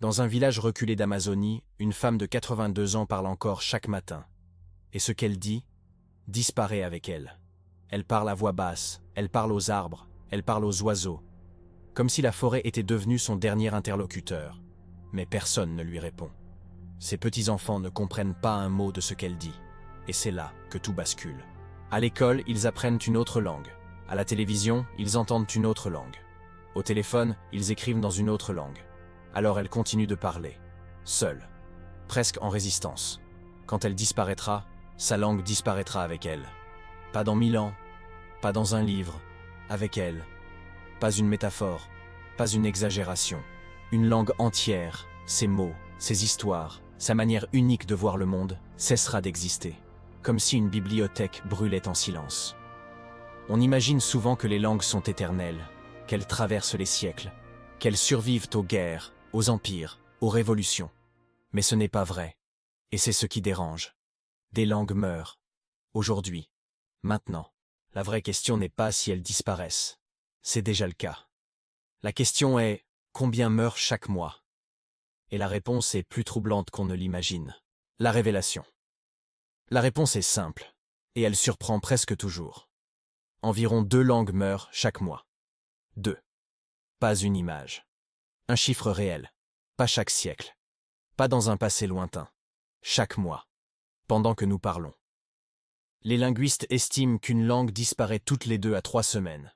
Dans un village reculé d'Amazonie, une femme de 82 ans parle encore chaque matin. Et ce qu'elle dit disparaît avec elle. Elle parle à voix basse, elle parle aux arbres, elle parle aux oiseaux, comme si la forêt était devenue son dernier interlocuteur. Mais personne ne lui répond. Ses petits-enfants ne comprennent pas un mot de ce qu'elle dit. Et c'est là que tout bascule. À l'école, ils apprennent une autre langue. À la télévision, ils entendent une autre langue. Au téléphone, ils écrivent dans une autre langue. Alors elle continue de parler, seule, presque en résistance. Quand elle disparaîtra, sa langue disparaîtra avec elle. Pas dans 1000 ans, pas dans un livre, avec elle. Pas une métaphore, pas une exagération. Une langue entière, ses mots, ses histoires, sa manière unique de voir le monde, cessera d'exister. Comme si une bibliothèque brûlait en silence. On imagine souvent que les langues sont éternelles, qu'elles traversent les siècles, qu'elles survivent aux guerres, aux empires, aux révolutions. Mais ce n'est pas vrai. Et c'est ce qui dérange. Des langues meurent. Aujourd'hui. Maintenant. La vraie question n'est pas si elles disparaissent. C'est déjà le cas. La question est, combien meurent chaque mois? Et la réponse est plus troublante qu'on ne l'imagine. La révélation. La réponse est simple. Et elle surprend presque toujours. Environ 2 langues meurent chaque mois. 2. Pas une image. Un chiffre réel. Pas chaque siècle. Pas dans un passé lointain. Chaque mois. Pendant que nous parlons. Les linguistes estiment qu'une langue disparaît toutes les 2 à 3 semaines.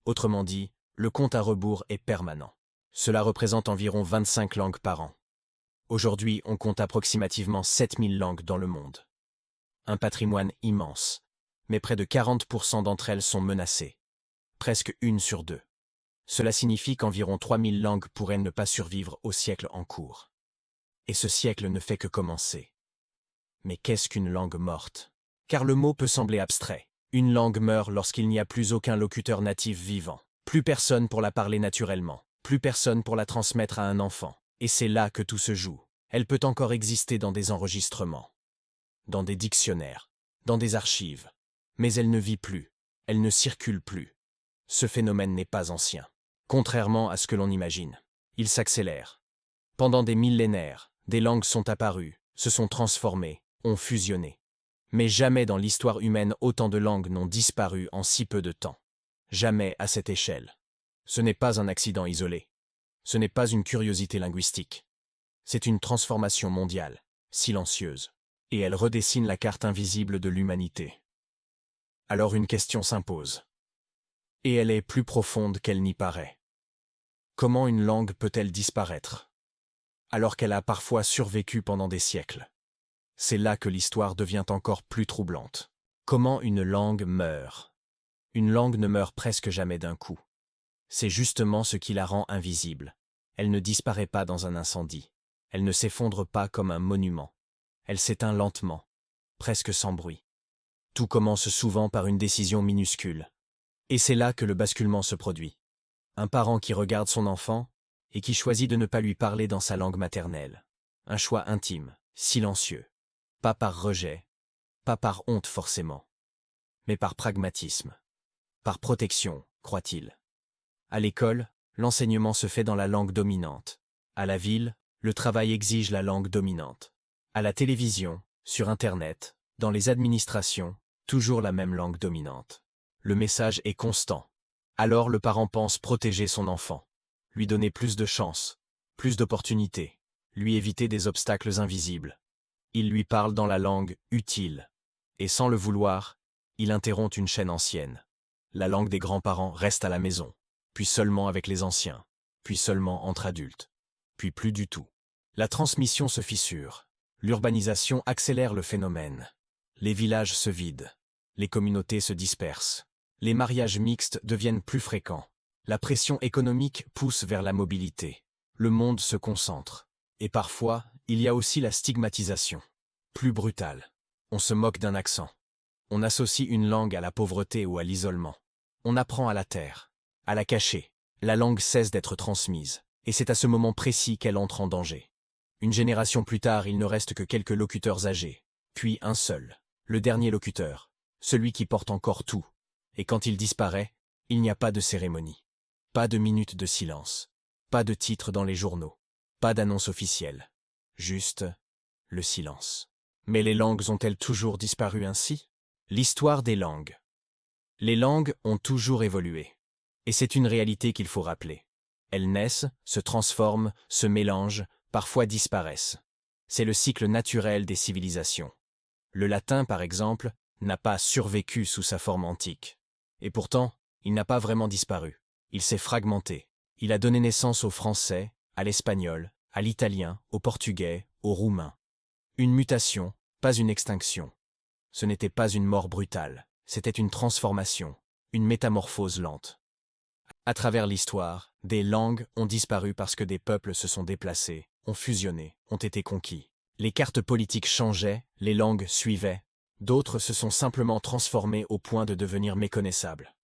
Autrement dit, le compte à rebours est permanent. Cela représente environ 25 langues par an. Aujourd'hui, on compte approximativement 7000 langues dans le monde. Un patrimoine immense. Mais près de 40% d'entre elles sont menacées. Presque 1 sur 2. Cela signifie qu'environ 3000 langues pourraient ne pas survivre au siècle en cours. Et ce siècle ne fait que commencer. Mais qu'est-ce qu'une langue morte? Car le mot peut sembler abstrait. Une langue meurt lorsqu'il n'y a plus aucun locuteur natif vivant. Plus personne pour la parler naturellement. Plus personne pour la transmettre à un enfant. Et c'est là que tout se joue. Elle peut encore exister dans des enregistrements, dans des dictionnaires, dans des archives. Mais elle ne vit plus. Elle ne circule plus. Ce phénomène n'est pas ancien. Contrairement à ce que l'on imagine. Il s'accélère. Pendant des millénaires, des langues sont apparues, se sont transformées, ont fusionné. Mais jamais dans l'histoire humaine autant de langues n'ont disparu en si peu de temps. Jamais à cette échelle. Ce n'est pas un accident isolé. Ce n'est pas une curiosité linguistique. C'est une transformation mondiale, silencieuse. Et elle redessine la carte invisible de l'humanité. Alors une question s'impose. Et elle est plus profonde qu'elle n'y paraît. Comment une langue peut-elle disparaître, alors qu'elle a parfois survécu pendant des siècles? C'est là que l'histoire devient encore plus troublante. Comment une langue meurt? Une langue ne meurt presque jamais d'un coup. C'est justement ce qui la rend invisible. Elle ne disparaît pas dans un incendie. Elle ne s'effondre pas comme un monument. Elle s'éteint lentement, presque sans bruit. Tout commence souvent par une décision minuscule. Et c'est là que le basculement se produit. Un parent qui regarde son enfant et qui choisit de ne pas lui parler dans sa langue maternelle. Un choix intime, silencieux. Pas par rejet, pas par honte forcément, mais par pragmatisme. Par protection, croit-il. À l'école, l'enseignement se fait dans la langue dominante. À la ville, le travail exige la langue dominante. À la télévision, sur Internet, dans les administrations, toujours la même langue dominante. Le message est constant. Alors le parent pense protéger son enfant, lui donner plus de chances, plus d'opportunités, lui éviter des obstacles invisibles. Il lui parle dans la langue utile. Et sans le vouloir, il interrompt une chaîne ancienne. La langue des grands-parents reste à la maison, puis seulement avec les anciens, puis seulement entre adultes, puis plus du tout. La transmission se fissure. L'urbanisation accélère le phénomène. Les villages se vident. Les communautés se dispersent. Les mariages mixtes deviennent plus fréquents. La pression économique pousse vers la mobilité. Le monde se concentre. Et parfois, il y a aussi la stigmatisation. Plus brutale. On se moque d'un accent. On associe une langue à la pauvreté ou à l'isolement. On apprend à la taire, à la cacher. La langue cesse d'être transmise. Et c'est à ce moment précis qu'elle entre en danger. Une génération plus tard, il ne reste que quelques locuteurs âgés. Puis un seul. Le dernier locuteur. Celui qui porte encore tout. Et quand il disparaît, il n'y a pas de cérémonie. Pas de minute de silence. Pas de titre dans les journaux. Pas d'annonce officielle. Juste le silence. Mais les langues ont-elles toujours disparu ainsi? L'histoire des langues. Les langues ont toujours évolué. Et c'est une réalité qu'il faut rappeler. Elles naissent, se transforment, se mélangent, parfois disparaissent. C'est le cycle naturel des civilisations. Le latin, par exemple, n'a pas survécu sous sa forme antique. Et pourtant, il n'a pas vraiment disparu. Il s'est fragmenté. Il a donné naissance au français, à l'espagnol, à l'italien, au portugais, au roumain. Une mutation, pas une extinction. Ce n'était pas une mort brutale, c'était une transformation, une métamorphose lente. À travers l'histoire, des langues ont disparu parce que des peuples se sont déplacés, ont fusionné, ont été conquis. Les cartes politiques changeaient, les langues suivaient. D'autres se sont simplement transformées au point de devenir méconnaissables.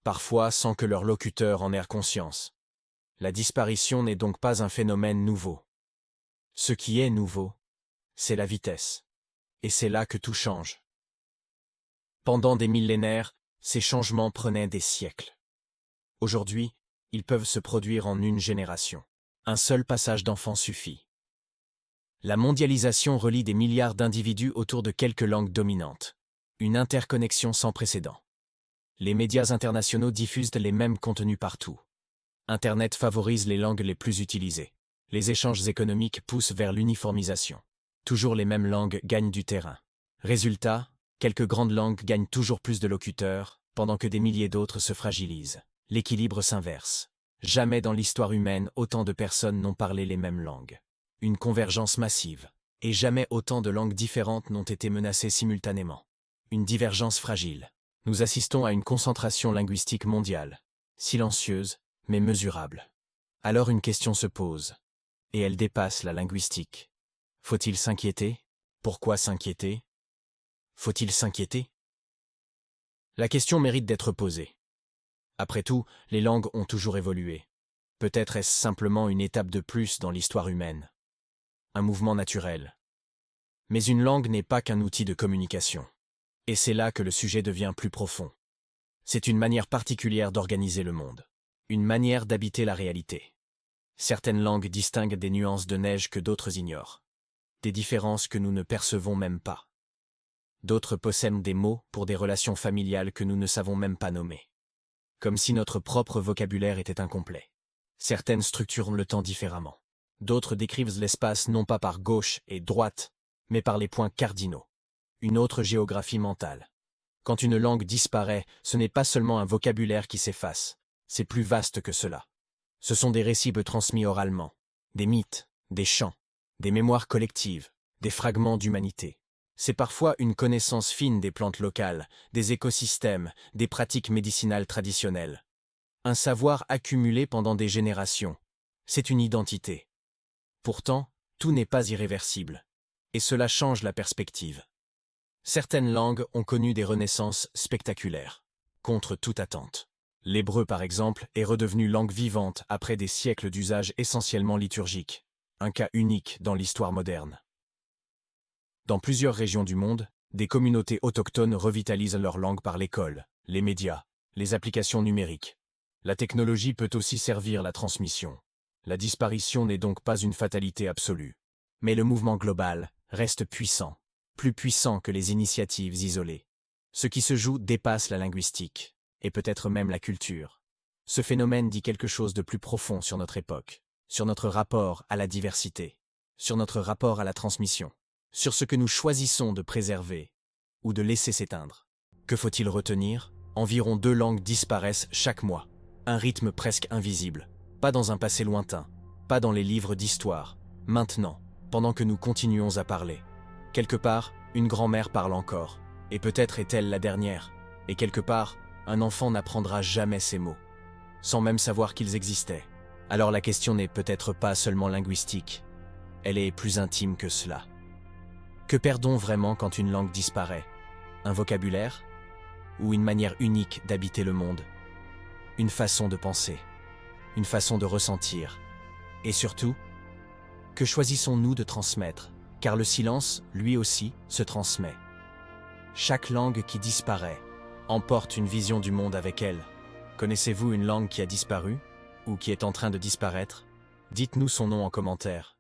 Parfois sans que leurs locuteurs en aient conscience. La disparition n'est donc pas un phénomène nouveau. Ce qui est nouveau, c'est la vitesse. Et c'est là que tout change. Pendant des millénaires, ces changements prenaient des siècles. Aujourd'hui, ils peuvent se produire en une génération. Un seul passage d'enfant suffit. La mondialisation relie des milliards d'individus autour de quelques langues dominantes. Une interconnexion sans précédent. Les médias internationaux diffusent les mêmes contenus partout. Internet favorise les langues les plus utilisées. Les échanges économiques poussent vers l'uniformisation. Toujours les mêmes langues gagnent du terrain. Résultat, quelques grandes langues gagnent toujours plus de locuteurs, pendant que des milliers d'autres se fragilisent. L'équilibre s'inverse. Jamais dans l'histoire humaine autant de personnes n'ont parlé les mêmes langues. Une convergence massive. Et jamais autant de langues différentes n'ont été menacées simultanément. Une divergence fragile. Nous assistons à une concentration linguistique mondiale. Silencieuse, mais mesurable. Alors une question se pose. Et elle dépasse la linguistique. Faut-il s'inquiéter? Pourquoi s'inquiéter? Faut-il s'inquiéter? La question mérite d'être posée. Après tout, les langues ont toujours évolué. Peut-être est-ce simplement une étape de plus dans l'histoire humaine. Un mouvement naturel. Mais une langue n'est pas qu'un outil de communication. Et c'est là que le sujet devient plus profond. C'est une manière particulière d'organiser le monde. Une manière d'habiter la réalité. Certaines langues distinguent des nuances de neige que d'autres ignorent. Des différences que nous ne percevons même pas. D'autres possèdent des mots pour des relations familiales que nous ne savons même pas nommer. Comme si notre propre vocabulaire était incomplet. Certaines structurent le temps différemment. D'autres décrivent l'espace non pas par gauche et droite, mais par les points cardinaux. Une autre géographie mentale. Quand une langue disparaît, ce n'est pas seulement un vocabulaire qui s'efface, c'est plus vaste que cela. Ce sont des récits transmis oralement, des mythes, des chants, des mémoires collectives, des fragments d'humanité. C'est parfois une connaissance fine des plantes locales, des écosystèmes, des pratiques médicinales traditionnelles. Un savoir accumulé pendant des générations. C'est une identité. Pourtant, tout n'est pas irréversible. Et cela change la perspective. Certaines langues ont connu des renaissances spectaculaires, contre toute attente. L'hébreu, par exemple, est redevenu langue vivante après des siècles d'usage essentiellement liturgique. Un cas unique dans l'histoire moderne. Dans plusieurs régions du monde, des communautés autochtones revitalisent leur langue par l'école, les médias, les applications numériques. La technologie peut aussi servir la transmission. La disparition n'est donc pas une fatalité absolue. Mais le mouvement global reste puissant, plus puissant que les initiatives isolées. Ce qui se joue dépasse la linguistique, et peut-être même la culture. Ce phénomène dit quelque chose de plus profond sur notre époque, sur notre rapport à la diversité, sur notre rapport à la transmission, sur ce que nous choisissons de préserver ou de laisser s'éteindre. Que faut-il retenir? Environ 2 langues disparaissent chaque mois. Un rythme presque invisible. Pas dans un passé lointain, pas dans les livres d'histoire. Maintenant, pendant que nous continuons à parler. Quelque part, une grand-mère parle encore. Et peut-être est-elle la dernière. Et quelque part, un enfant n'apprendra jamais ces mots, sans même savoir qu'ils existaient. Alors la question n'est peut-être pas seulement linguistique. Elle est plus intime que cela. Que perd-on vraiment quand une langue disparaît? Un vocabulaire? Ou une manière unique d'habiter le monde? Une façon de penser? Une façon de ressentir? Et surtout, que choisissons-nous de transmettre? Car le silence, lui aussi, se transmet. Chaque langue qui disparaît emporte une vision du monde avec elle. Connaissez-vous une langue qui a disparu? Ou qui est en train de disparaître? Dites-nous son nom en commentaire.